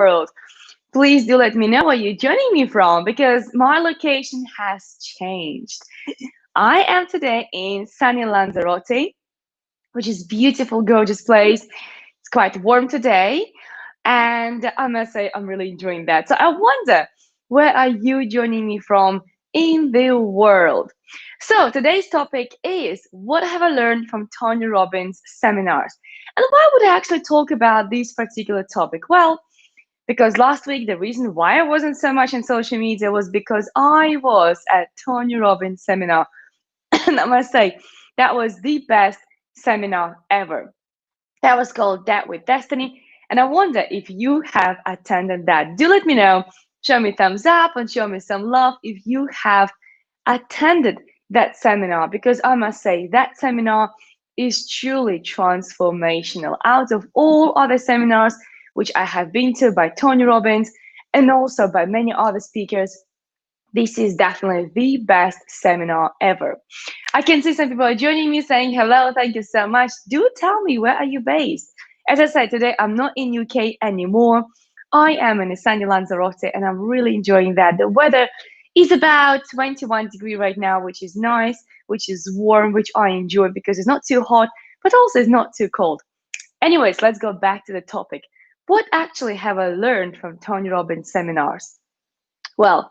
world. Please do let me know where you're joining me from because my location has changed. I am today in sunny Lanzarote, which is beautiful, gorgeous place. It's quite warm today, and I must say I'm really enjoying that. So I wonder, where are you joining me from in the world? So today's topic is what have I learned from Tony Robbins seminars? And why would I actually talk about this particular topic? Well, because last week the reason why I wasn't so much on social media was because I was at Tony Robbins seminar. And I must say that was the best seminar ever. That was called That with Destiny. And I wonder if you have attended that. Do let me know. Show me thumbs up and show me some love if you have attended that seminar, because I must say that seminar is truly transformational. Out of all other seminars which I have been to by Tony Robbins and also by many other speakers, this is definitely the best seminar ever. I can see some people are joining me saying hello, thank you so much. Do tell me, where are you based? As I said, today I'm not in UK anymore. I am in sunny Lanzarote and I'm really enjoying that. The weather is about 21 degrees right now, which is nice, which is warm, which I enjoy because it's not too hot, but also it's not too cold. Anyways, let's go back to the topic. What actually have I learned from Tony Robbins seminars? Well,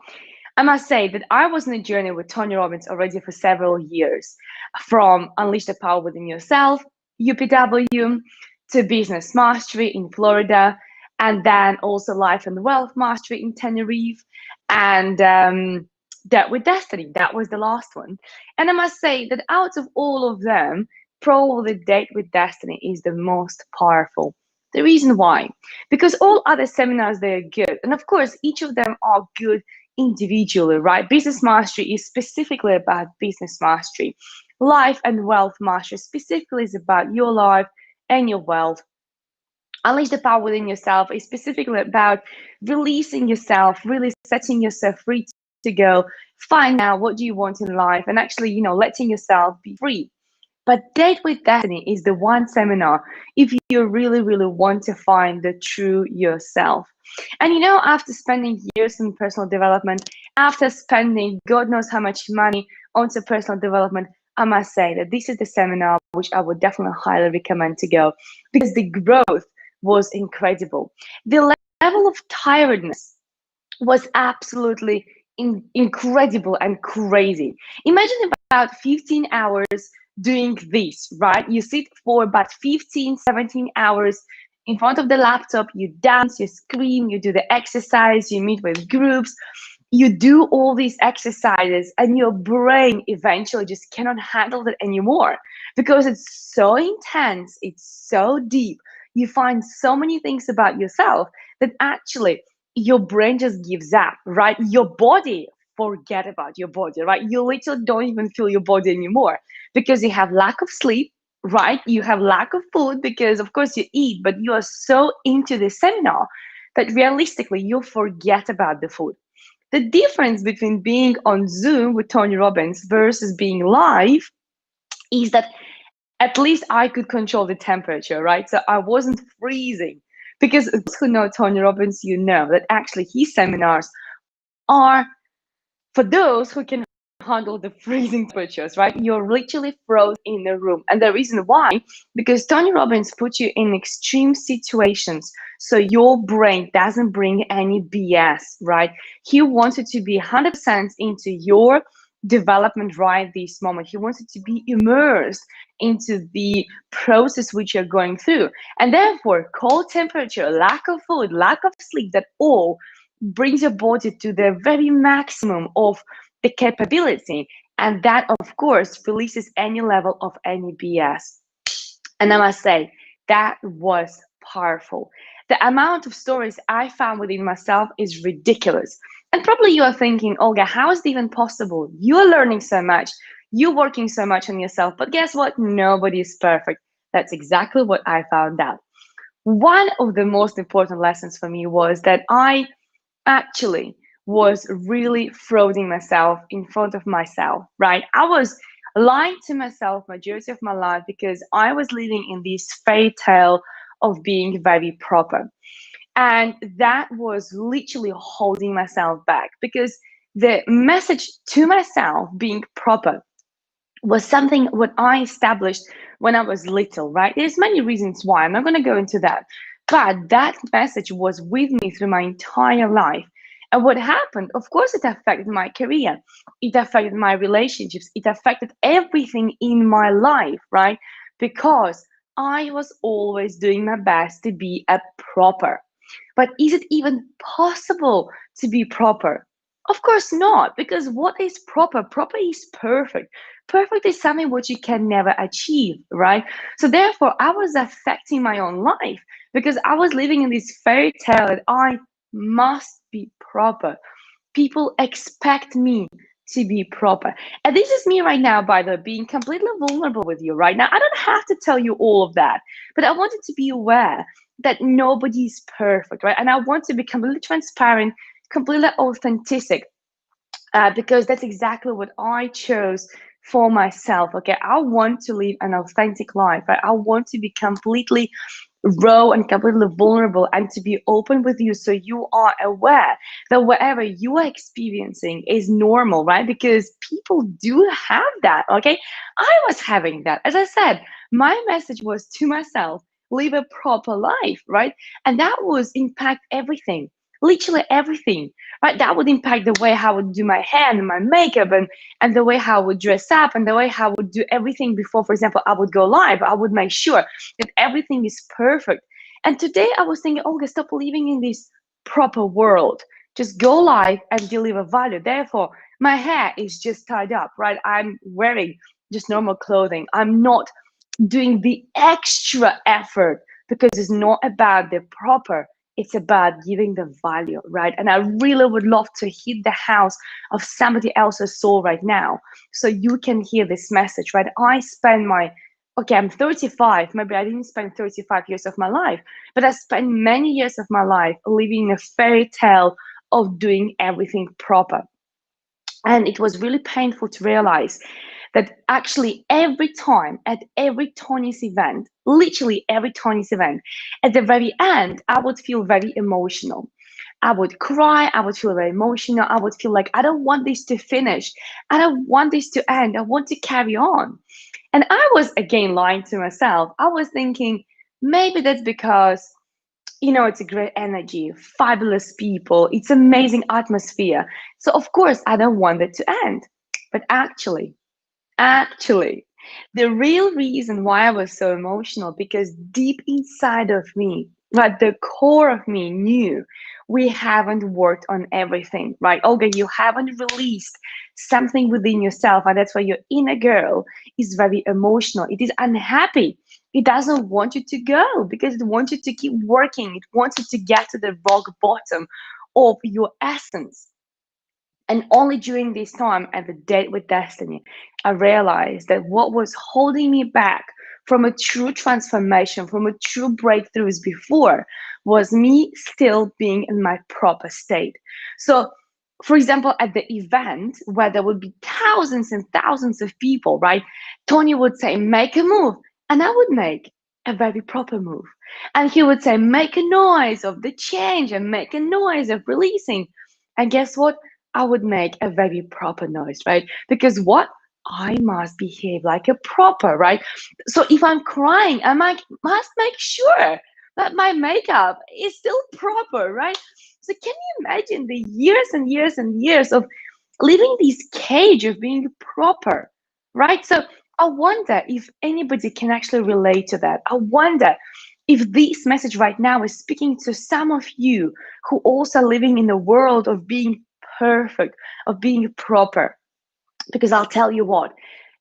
I must say that I was on a journey with Tony Robbins already for several years, from Unleash the Power Within Yourself, UPW, to Business Mastery in Florida, and then also Life and Wealth Mastery in Tenerife, and That with Destiny. That was the last one. And I must say that out of all of them, probably Date with Destiny is the most powerful. The reason why? Because all other seminars, they're good. And of course, each of them are good individually, right? Business Mastery is specifically about business mastery. Life and Wealth Mastery specifically is about your life and your wealth. Unleash the Power Within Yourself is specifically about releasing yourself, really setting yourself free to go, find out what do you want in life, and actually, letting yourself be free. But Date with Destiny is the one seminar if you really, really want to find the true yourself. And after spending years in personal development, after spending God knows how much money onto personal development, I must say that this is the seminar which I would definitely highly recommend to go because the growth was incredible. The level of tiredness was absolutely incredible and crazy. Imagine about 15 hours doing this, right? You sit for about 15, 17 hours in front of the laptop, you dance, you scream, you do the exercise, you meet with groups, you do all these exercises, and your brain eventually just cannot handle it anymore because it's so intense, it's so deep. You find so many things about yourself that actually your brain just gives up, right? Your body, forget about your body, right? You literally don't even feel your body anymore because you have lack of sleep, right? You have lack of food because of course you eat, but you are so into the seminar that realistically you forget about the food. The difference between being on Zoom with Tony Robbins versus being live is that at least I could control the temperature, right? So I wasn't freezing. Because those who know Tony Robbins, you know that actually his seminars are for those who can handle the freezing temperatures, right? You're literally frozen in the room. And the reason why, because Tony Robbins puts you in extreme situations so your brain doesn't bring any BS, right? He wants you to be 100% into your development right this moment. He wants you to be immersed into the process which you're going through. And therefore, cold temperature, lack of food, lack of sleep, that all brings your body to the very maximum of the capability. And that, of course, releases any level of any BS. And I must say, that was powerful. The amount of stories I found within myself is ridiculous. And probably you are thinking, Olga, how is it even possible? You're learning so much. You're working so much on yourself. But guess what? Nobody is perfect. That's exactly what I found out. One of the most important lessons for me was that I actually was really frauding myself in front of myself, right? I was lying to myself majority of my life because I was living in this fairy tale of being very proper. And that was literally holding myself back, because the message to myself being proper was something what I established when I was little, right? There's many reasons why. I'm not going to go into that. But that message was with me through my entire life. And what happened, of course, it affected my career. It affected my relationships. It affected everything in my life, right? Because I was always doing my best to be a proper. But is it even possible to be proper? Of course not, because what is proper? Proper is perfect. Perfect is something which you can never achieve, right? So therefore, I was affecting my own life, because I was living in this fairy tale that I must be proper. People expect me to be proper. And this is me right now, by the way, being completely vulnerable with you right now. I don't have to tell you all of that, but I wanted to be aware that nobody is perfect, right? And I want to be completely transparent, completely authentic, because that's exactly what I chose for myself. Okay, I want to live an authentic life, right? I want to be completely raw and completely vulnerable, and to be open with you, so you are aware that whatever you are experiencing is normal, right? Because people do have that. Okay, I was having that. As I said, my message was to myself, live a proper life, right? And that was impact everything, literally everything, right? That would impact the way how I would do my hair and my makeup, and the way how I would dress up, and the way how I would do everything before, for example, I would go live. I would make sure that everything is perfect. And today I was thinking, Olga, stop living in this proper world. Just go live and deliver value. Therefore, my hair is just tied up, right? I'm wearing just normal clothing. I'm not doing the extra effort, because it's not about the proper, it's about giving the value, right? And I really would love to hit the house of somebody else's soul right now, so you can hear this message, right? I spend my, okay, I'm 35, maybe I didn't spend 35 years of my life, but I spent many years of my life living in a fairy tale of doing everything proper. And it was really painful to realize that actually every time at every Tony's event, literally every Tony's event, at the very end, I would feel very emotional. I would cry, I would feel very emotional, I would feel like I don't want this to finish, I don't want this to end, I want to carry on. And I was again lying to myself. I was thinking maybe that's because, it's a great energy, fabulous people, it's amazing atmosphere. So of course I don't want it to end. But actually, the real reason why I was so emotional, because deep inside of me, like the core of me knew we haven't worked on everything, right? Olga, you haven't released something within yourself, and that's why your inner girl is very emotional. It is unhappy. It doesn't want you to go, because it wants you to keep working. It wants you to get to the rock bottom of your essence. And only during this time at the date with destiny, I realized that what was holding me back from a true transformation, from a true breakthroughs before, was me still being in my proper state. So, for example, at the event where there would be thousands and thousands of people, right? Tony would say, make a move. And I would make a very proper move. And he would say, make a noise of the change and make a noise of releasing. And guess what? I would make a very proper noise, right? Because what? I must behave like a proper, right? So if I'm crying, must make sure that my makeup is still proper, right? So can you imagine the years and years and years of living this cage of being proper, right? So I wonder if anybody can actually relate to that. I wonder if this message right now is speaking to some of you who also living in the world of being perfect, of being proper. Because I'll tell you what,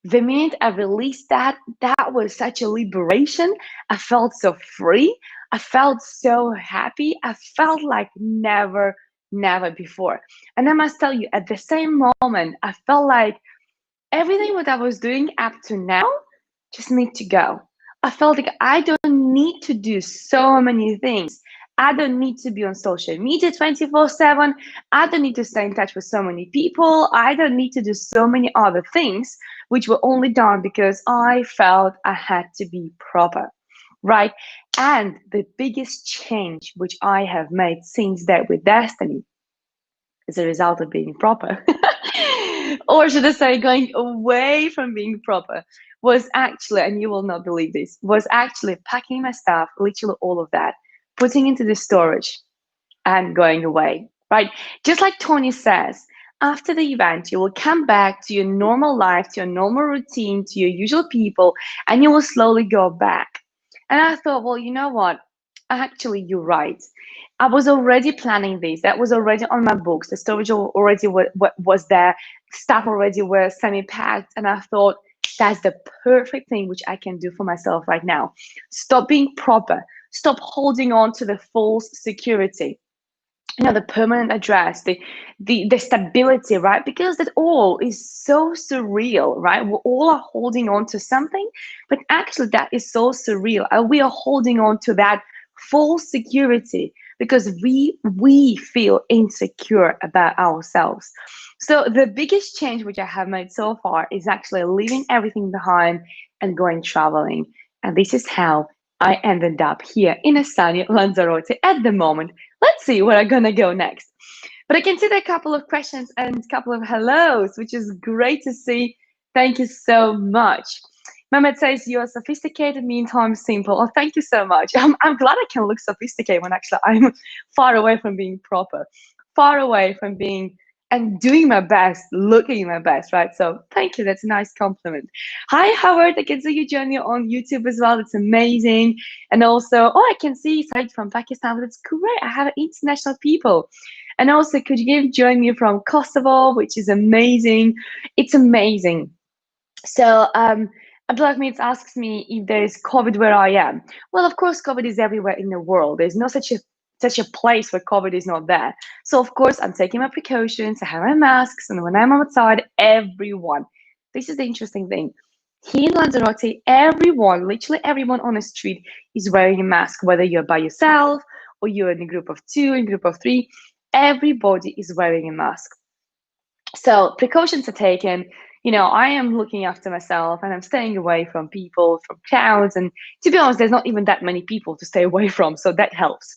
the minute I released that, that was such a liberation. I felt so free. I felt so happy. I felt like never before. And I must tell you, at the same moment, I felt like everything what I was doing up to now just need to go. I felt like I don't need to do so many things. I don't need to be on social media 24/7. I don't need to stay in touch with so many people. I don't need to do so many other things, which were only done because I felt I had to be proper, right? And the biggest change which I have made since that with Destiny as a result of being proper, or should I say going away from being proper, was actually, and you will not believe this, was actually packing my stuff, literally all of that, putting into the storage and going away, right? Just like Tony says, after the event, you will come back to your normal life, to your normal routine, to your usual people, and you will slowly go back. And I thought, well, you know what? Actually, you're right. I was already planning this. That was already on my books. The storage already was there. Stuff already were semi-packed. And I thought, that's the perfect thing which I can do for myself right now. Stop being proper. Stop holding on to the false security, the permanent address, the stability, right? Because that all is so surreal, right? We all are holding on to something, but actually that is so surreal, and we are holding on to that false security because we feel insecure about ourselves. So the biggest change which I have made so far is actually leaving everything behind and going traveling. And this is how I ended up here in a sunny Lanzarote at the moment. Let's see where I'm gonna go next. But I can see there are a couple of questions and a couple of hellos, which is great to see. Thank you so much. Mehmet says you're sophisticated, meantime simple. Oh, thank you so much. I'm glad I can look sophisticated when actually I'm far away from being proper, far away from being and doing my best, looking my best, right? So thank you. That's a nice compliment. Hi, Howard. I can see you join me on YouTube as well. It's amazing. And also, I can see Said from Pakistan. That's great. I have international people. And also, could you join me from Kosovo, which is amazing. It's amazing. So, Abdullah asks me if there is COVID where I am. Well, of course, COVID is everywhere in the world. There's no such a place where COVID is not there. So, of course, I'm taking my precautions. I have my masks, and when I'm outside, everyone. This is the interesting thing. Here in Lanzarote, everyone, literally everyone on the street is wearing a mask, whether you're by yourself or you're in a group of two, in a group of three. Everybody is wearing a mask. So precautions are taken. I am looking after myself and I'm staying away from people, from crowds. And to be honest, there's not even that many people to stay away from. So that helps.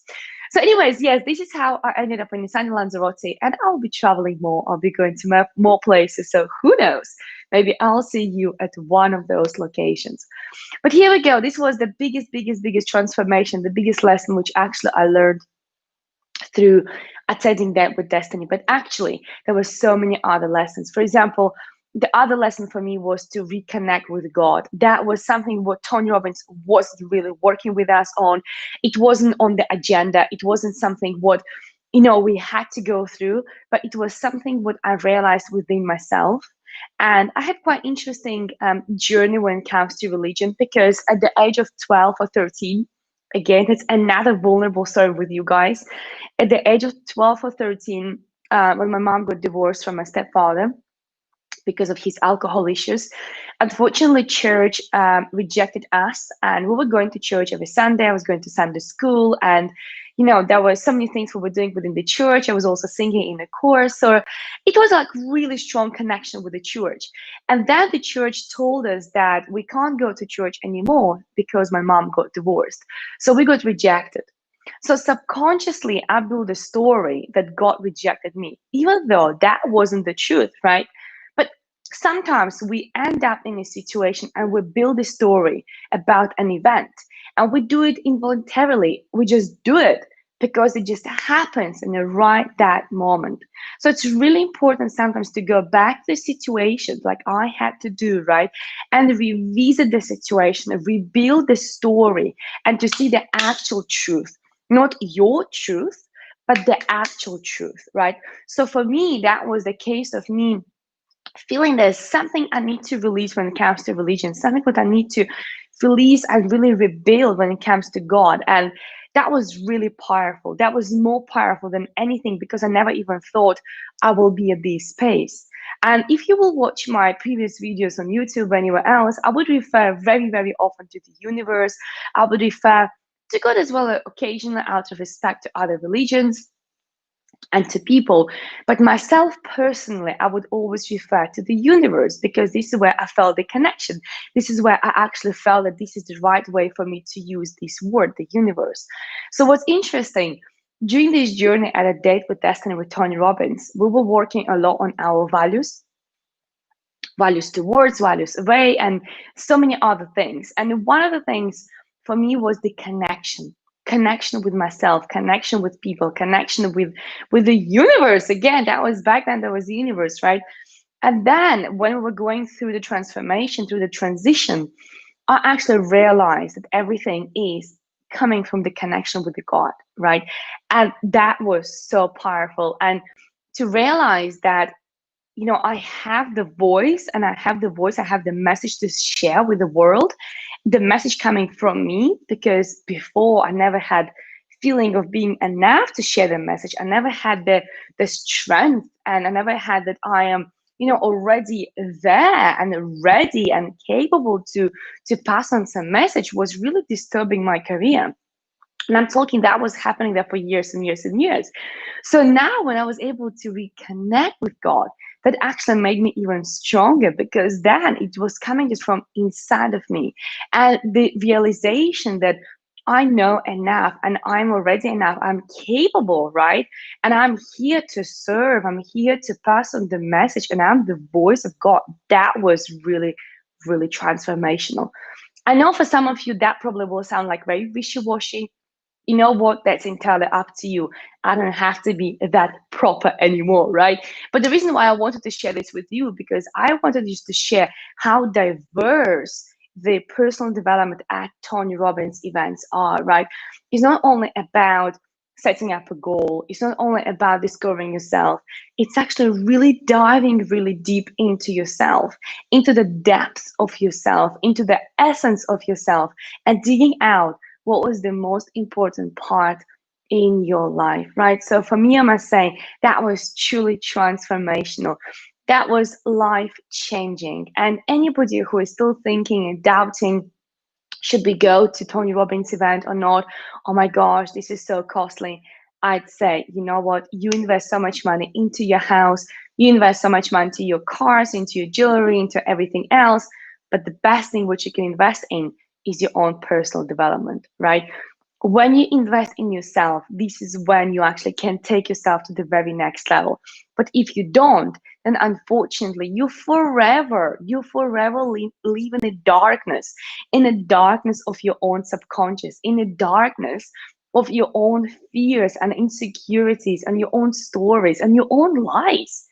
So anyways, yes, this is how I ended up in sunny Lanzarote, and I'll be traveling more. I'll be going to more places. So who knows? Maybe I'll see you at one of those locations. But here we go. This was the biggest transformation, the biggest lesson, which actually I learned through attending that with Destiny. But actually, there were so many other lessons. For example, the other lesson for me was to reconnect with God. That was something what Tony Robbins was really working with us on. It wasn't on the agenda. It wasn't something what we had to go through, but it was something what I realized within myself. And I had quite interesting journey when it comes to religion, because at the age of 12 or 13, again, it's another vulnerable story with you guys. At the age of 12 or 13, when my mom got divorced from my stepfather because of his alcohol issues, unfortunately, church rejected us, and we were going to church every Sunday. I was going to Sunday school, and there were so many things we were doing within the church. I was also singing in the chorus, so it was like really strong connection with the church. And then the church told us that we can't go to church anymore because my mom got divorced, so we got rejected. So subconsciously, I built a story that God rejected me, even though that wasn't the truth, right? But sometimes we end up in a situation and we build a story about an event, and we do it involuntarily. We just do it because it just happens in the right that moment. So it's really important sometimes to go back to the situation like I had to do, right? And revisit the situation, rebuild the story, and to see the actual truth. Not your truth, but the actual truth, right? So for me, that was the case of me feeling there's something I need to release when it comes to religion, something that I need to release and really rebuild when it comes to God. And that was really powerful. That was more powerful than anything, because I never even thought I will be at this space. And if you will watch my previous videos on YouTube or anywhere else, I would refer very often to the universe. I would refer to God as well occasionally, out of respect to other religions. and to people. But myself personally, I would always refer to the universe, because this is where I felt the connection. This is where I actually felt that this is the right way for me to use this word, the universe. So what's interesting, during this journey at A Date with Destiny with Tony Robbins, we were working a lot on our values, values towards, values away, and so many other things. And one of the things for me was the connection with myself, connection with people, connection with the universe. Again, that was back then, there was the universe, right? And then when we were going through the transformation, through the transition, I actually realized that everything is coming from the connection with the God, right? And that was so powerful. And to realize that, I have the voice, and I have the message to share with the world, the message coming from me, because before I never had feeling of being enough to share the message. I never had the strength, and I never had that I am, already there and ready and capable to pass on some message, was really disturbing my career. And I'm talking, that was happening there for years and years and years. So now when I was able to reconnect with God, that actually made me even stronger, because then it was coming just from inside of me. And the realization that I know enough, and I'm already enough, I'm capable, right? And I'm here to serve, I'm here to pass on the message, and I'm the voice of God. That was really, really transformational. I know for some of you that probably will sound like very wishy-washy. You know what? That's entirely up to you. I don't have to be that proper anymore, right? But the reason why I wanted to share this with you, because I wanted just to share how diverse the personal development at Tony Robbins events are, right? It's not only about setting up a goal, it's not only about discovering yourself, it's actually really diving really deep into yourself, into the depths of yourself, into the essence of yourself, and digging out what was the most important part in your life, right? So for me, I must say that was truly transformational. That was life changing. And anybody who is still thinking and doubting, should we go to Tony Robbins event or not? Oh my gosh, this is so costly. I'd say, you know what? You invest so much money into your house, you invest so much money into your cars, into your jewelry, into everything else. But the best thing which you can invest in is your own personal development, right? When you invest in yourself, this is when you actually can take yourself to the very next level. But if you don't, then unfortunately you forever live in the darkness of your own subconscious, in the darkness of your own fears and insecurities and your own stories and your own lies.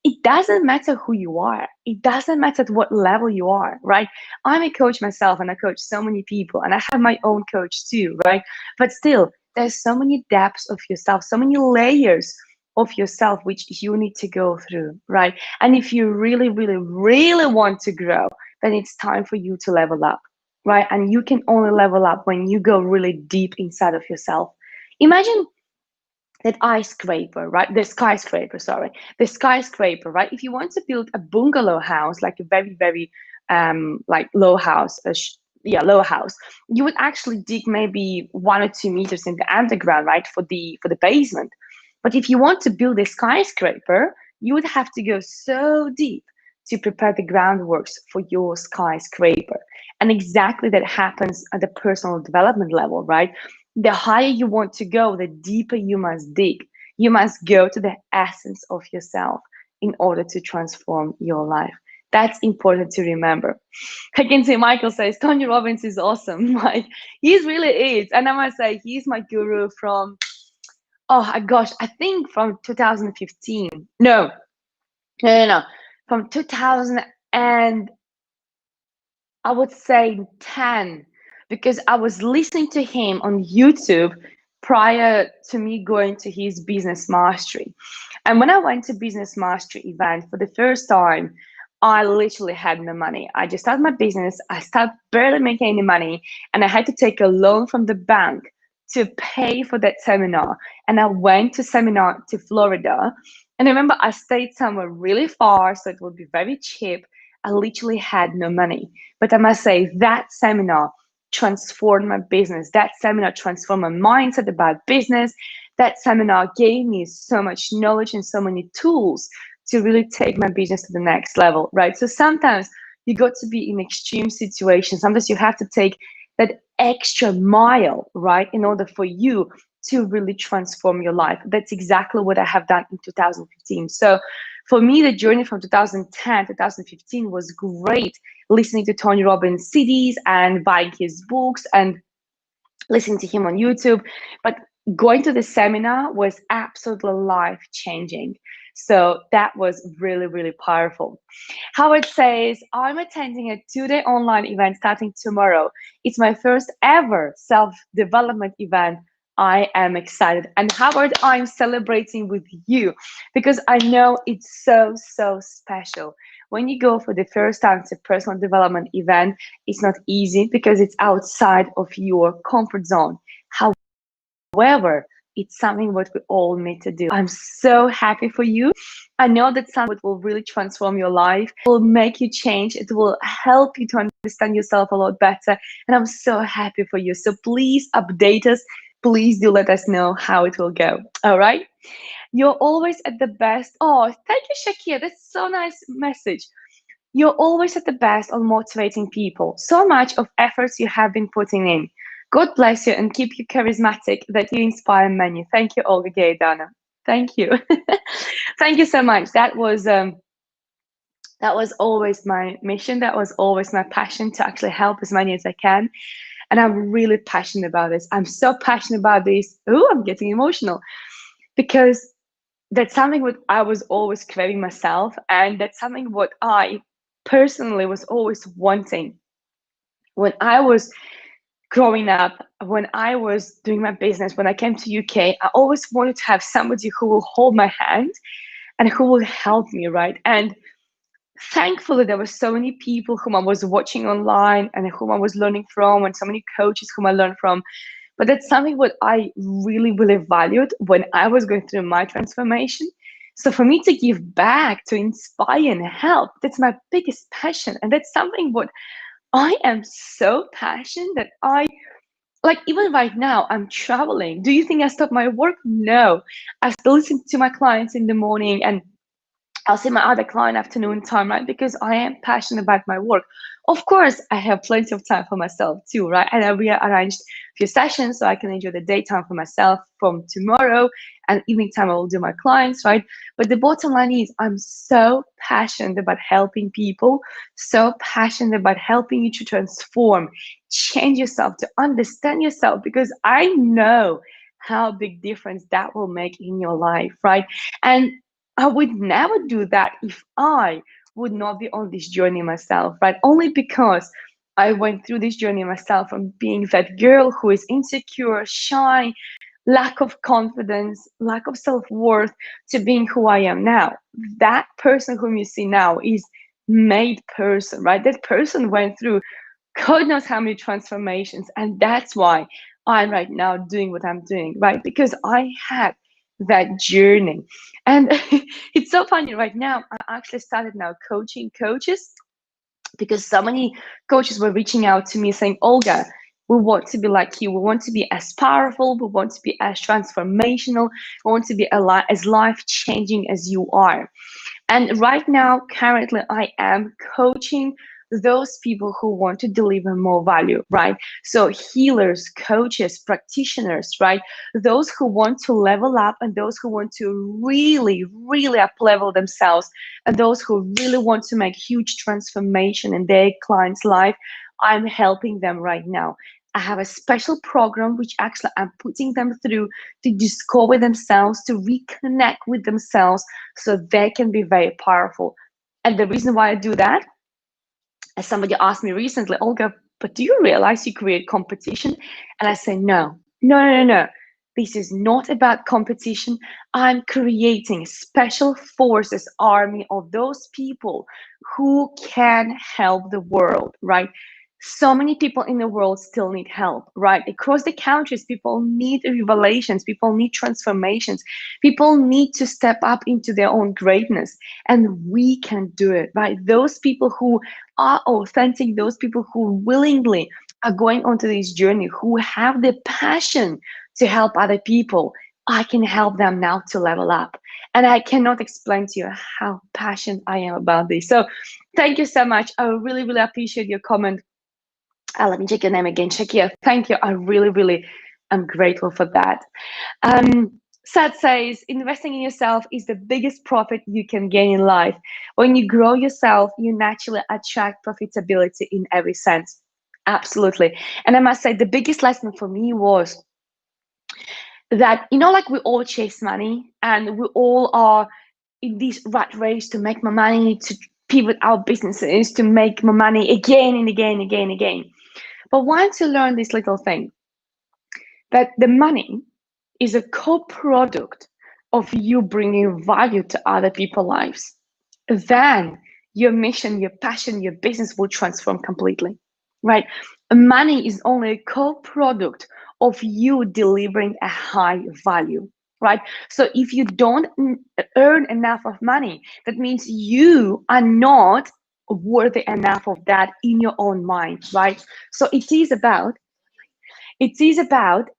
It doesn't matter who you are, it doesn't matter at what level you are, right? I'm a coach myself, and I coach so many people, and I have my own coach too, right? But still, there's so many depths of yourself, so many layers of yourself which you need to go through, right? And if you really, really, really want to grow, then it's time for you to level up, right? And you can only level up when you go really deep inside of yourself. Imagine that skyscraper, right? The skyscraper, right? If you want to build a bungalow house, like a very, very like low house, low house, you would actually dig maybe 1 or 2 meters in the underground, right, for the basement. But if you want to build a skyscraper, you would have to go so deep to prepare the groundworks for your skyscraper. And exactly that happens at the personal development level, right? The higher you want to go, the deeper you must dig. You must go to the essence of yourself in order to transform your life. That's important to remember. I can say Michael says Tony Robbins is awesome. Like, he really is. And I must say, he's my guru from, oh my gosh, I think from 2015. No. From 2000 and I would say 10, because I was listening to him on YouTube prior to me going to his business mastery. And when I went to business mastery event for the first time, I literally had no money. I just started my business. I started barely making any money, and I had to take a loan from the bank to pay for that seminar. And I went to seminar to Florida. And I remember I stayed somewhere really far, so it would be very cheap. I literally had no money. But I must say that seminar transformed my business. That seminar transformed my mindset about business. That seminar gave me so much knowledge and so many tools to really take my business to the next level, right? So sometimes you got to be in extreme situations. Sometimes you have to take that extra mile, right, in order for you to really transform your life. That's exactly what I have done in 2015. So for me, the journey from 2010 to 2015 was great, listening to Tony Robbins CDs and buying his books and listening to him on YouTube. But going to the seminar was absolutely life changing. So that was really, really powerful. Howard says, I'm attending a 2-day online event starting tomorrow. It's my first ever self-development event. I am excited. And Howard, I'm celebrating with you because I know it's so, so special. When you go for the first time to a personal development event, it's not easy because it's outside of your comfort zone. However, it's something what we all need to do. I'm so happy for you. I know that something will really transform your life, it will make you change, it will help you to understand yourself a lot better. And I'm so happy for you. So please update us. Please do let us know how it will go. All right. You're always at the best. Oh, thank you, Shakir. That's so nice message. You're always at the best on motivating people. So much of efforts you have been putting in. God bless you and keep you charismatic that you inspire many. Thank you, Olga Gaydana. Thank you. Thank you so much. That was always my mission. That was always my passion to actually help as many as I can. And I'm really passionate about this. I'm so passionate about this. Oh, I'm getting emotional because that's something what I was always craving myself. And that's something what I personally was always wanting. When I was growing up, when I was doing my business, when I came to UK, I always wanted to have somebody who will hold my hand and who will help me, right? And thankfully, there were so many people whom I was watching online and whom I was learning from, and so many coaches whom I learned from. But that's something what I really, really valued when I was going through my transformation. So for me to give back, to inspire and help, that's my biggest passion. And that's something what I am so passionate that I like even right now I'm traveling. Do you think I stop my work? No. I still listen to my clients in the morning and I'll see my other client afternoon time, right? Because I am passionate about my work. Of course, I have plenty of time for myself too, right? And I rearranged a few sessions so I can enjoy the daytime for myself from tomorrow, and evening time I will do my clients, right? But the bottom line is I'm so passionate about helping people, so passionate about helping you to transform, change yourself, to understand yourself, because I know how big difference that will make in your life, right? And I would never do that if I would not be on this journey myself, right? Only because I went through this journey myself from being that girl who is insecure, shy, lack of confidence, lack of self-worth, to being who I am now. That person whom you see now is made person, right? That person went through God knows how many transformations. And that's why I'm right now doing what I'm doing, right? Because I had that journey. And it's so funny right now. I actually started now coaching coaches because so many coaches were reaching out to me saying, Olga, we want to be like you. We want to be as powerful. We want to be as transformational. We want to be as life-changing as you are. And right now, currently, I am coaching those people who want to deliver more value, right? So healers, coaches, practitioners, right? Those who want to level up and those who want to really, really up level themselves and those who really want to make huge transformation in their client's life, I'm helping them right now. I have a special program which actually I'm putting them through to discover themselves, to reconnect with themselves so they can be very powerful. And the reason why I do that, as somebody asked me recently, Olga, but do you realize you create competition? And I say, no, no, no, no, no. This is not about competition. I'm creating special forces army of those people who can help the world, right? So many people in the world still need help, right? Across the countries, people need revelations, people need transformations, people need to step up into their own greatness, and we can do it, right? Those people who are authentic, those people who willingly are going onto this journey, who have the passion to help other people, I can help them now to level up. And I cannot explain to you how passionate I am about this. So thank you so much. I really, really appreciate your comment. Let me check your name again. Shakia, thank you. I really, really am grateful for that. Sad says, investing in yourself is the biggest profit you can gain in life. When you grow yourself, you naturally attract profitability in every sense. Absolutely. And I must say, the biggest lesson for me was that, like we all chase money and we all are in this rat race to make more money, to pivot our businesses, to make more money again and again and again and again. But once you learn this little thing, that the money is a co-product of you bringing value to other people's lives, then your mission, your passion, your business will transform completely, right? Money is only a co-product of you delivering a high value, right? So if you don't earn enough of money, that means you are not worthy enough of that in your own mind, right? So it is about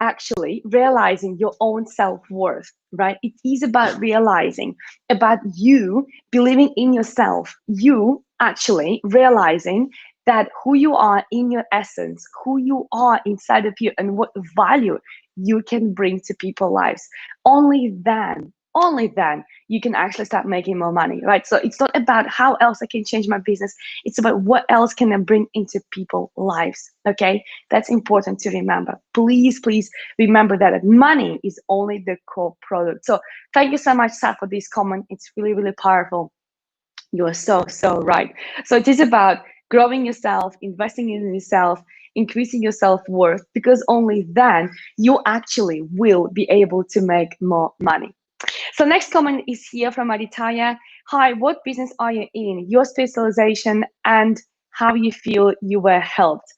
actually realizing your own self-worth, right? It is about realizing about you believing in yourself, you actually realizing that who you are in your essence, who you are inside of you, and what value you can bring to people's lives. Only then you can actually start making more money, right? So it's not about how else I can change my business. It's about what else can I bring into people's lives, okay? That's important to remember. Please, please remember that money is only the core product. So thank you so much, Saf, for this comment. It's really, really powerful. You are so, so right. So it is about growing yourself, investing in yourself, increasing your self-worth, because only then you actually will be able to make more money. So next comment is here from Aditya. Hi, what business are you in? Your specialization and how you feel you were helped.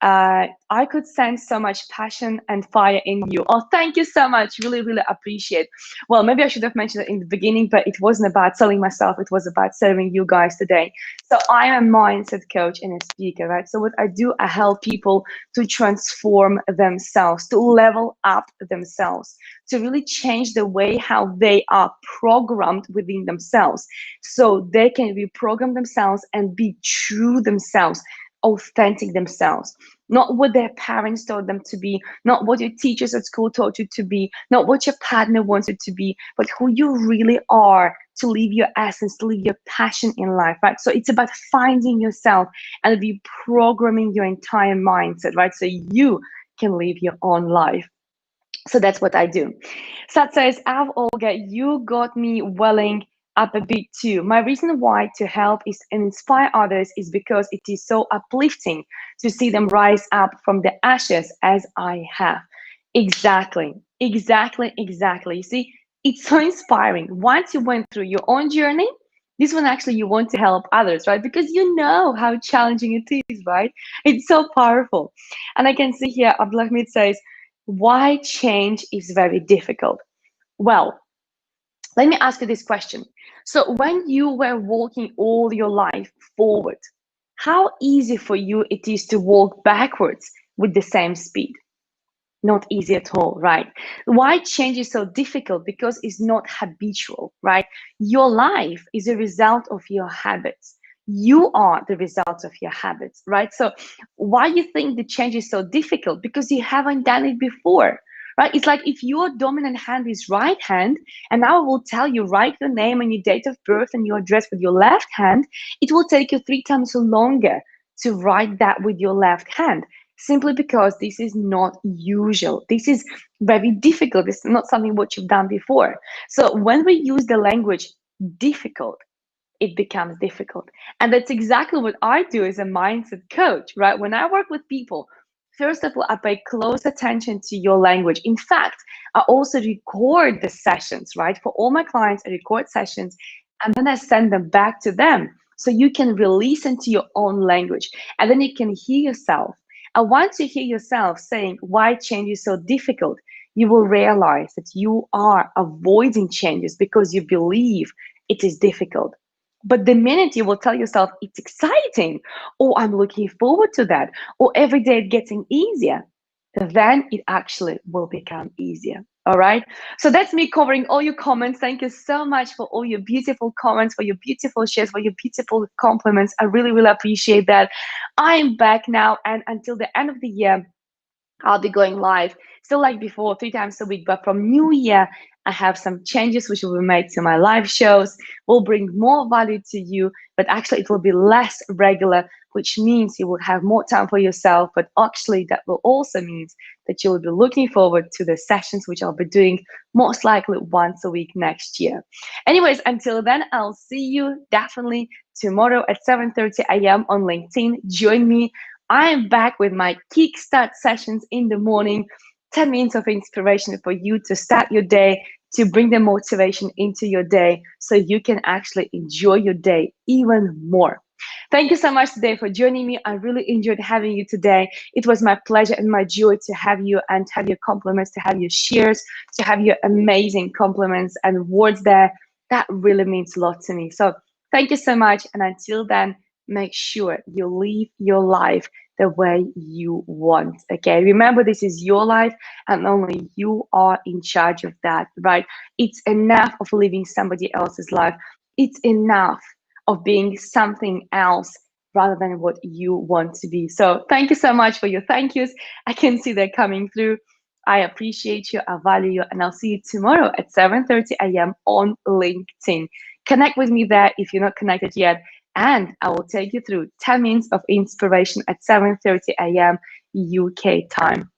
I could sense so much passion and fire in you. Oh, thank you so much. Really, really appreciate. Well, maybe I should have mentioned it in the beginning, but it wasn't about selling myself. It was about serving you guys today. So I am a mindset coach and a speaker, right? So what I do, I help people to transform themselves, to level up themselves, to really change the way how they are programmed within themselves, so they can reprogram themselves and be true themselves, authentic themselves, not what their parents told them to be, not what your teachers at school taught you to be, not what your partner wants you to be, but who you really are, to live your essence, to live your passion in life, right? So it's about finding yourself and reprogramming your entire mindset, right? So you can live your own life. So that's what I do. Sat says, Olga, you got me welling up a bit too. My reason why to help is inspire others is because it is so uplifting to see them rise up from the ashes as I have. Exactly. You see, it's so inspiring. Once you went through your own journey, this one actually you want to help others, right? Because you know how challenging it is, right? It's so powerful. And I can see here, Abdulhamid says, why change is very difficult. Well, let me ask you this question. So when you were walking all your life forward, how easy for you it is to walk backwards with the same speed? Not easy at all, right? Why change is so difficult? Because it's not habitual, right? Your life is a result of your habits. You are the result of your habits, right? So why you think the change is so difficult? Because you haven't done it before, right? It's like if your dominant hand is right hand, and now I will tell you, write your name and your date of birth and your address with your left hand, it will take you 3 times longer to write that with your left hand, simply because this is not usual. This is very difficult. It's not something what you've done before. So when we use the language difficult, it becomes difficult. And that's exactly what I do as a mindset coach, right? When I work with people, first of all, I pay close attention to your language. In fact, I also record the sessions, right? For all my clients, I record sessions and then I send them back to them. So you can release into your own language and then you can hear yourself. And once you hear yourself saying why change is so difficult, you will realize that you are avoiding changes because you believe it is difficult. But the minute you will tell yourself it's exciting, or I'm looking forward to that, or every day it's getting easier, then it actually will become easier. All right. So that's me covering all your comments. Thank you so much for all your beautiful comments, for your beautiful shares, for your beautiful compliments. I really, really appreciate that. I'm back now, and until the end of the year, I'll be going live still like before, 3 times a week. But from New Year, I have some changes which will be made to my live shows, will bring more value to you, but actually it will be less regular, which means you will have more time for yourself. But actually, that will also mean that you will be looking forward to the sessions which I'll be doing most likely once a week next year. Anyways, until then, I'll see you definitely tomorrow at 7:30 a.m. on LinkedIn. Join me. I am back with my kickstart sessions in the morning, 10 minutes of inspiration for you to start your day, to bring the motivation into your day so you can actually enjoy your day even more. Thank you so much today for joining me. I really enjoyed having you today. It was my pleasure and my joy to have you and to have your compliments, to have your shares, to have your amazing compliments and words there. That really means a lot to me. So thank you so much. And until then, make sure you live your life the way you want. Okay, remember, this is your life and only you are in charge of that, right? It's enough of living somebody else's life. It's enough of being something else rather than what you want to be. So thank you so much for your thank yous. I can see they're coming through. I appreciate you, I value you, and I'll see you tomorrow at 7:30 a.m. on LinkedIn. Connect with me there if you're not connected yet, and I will take you through 10 minutes of inspiration at 7:30 a.m. UK time.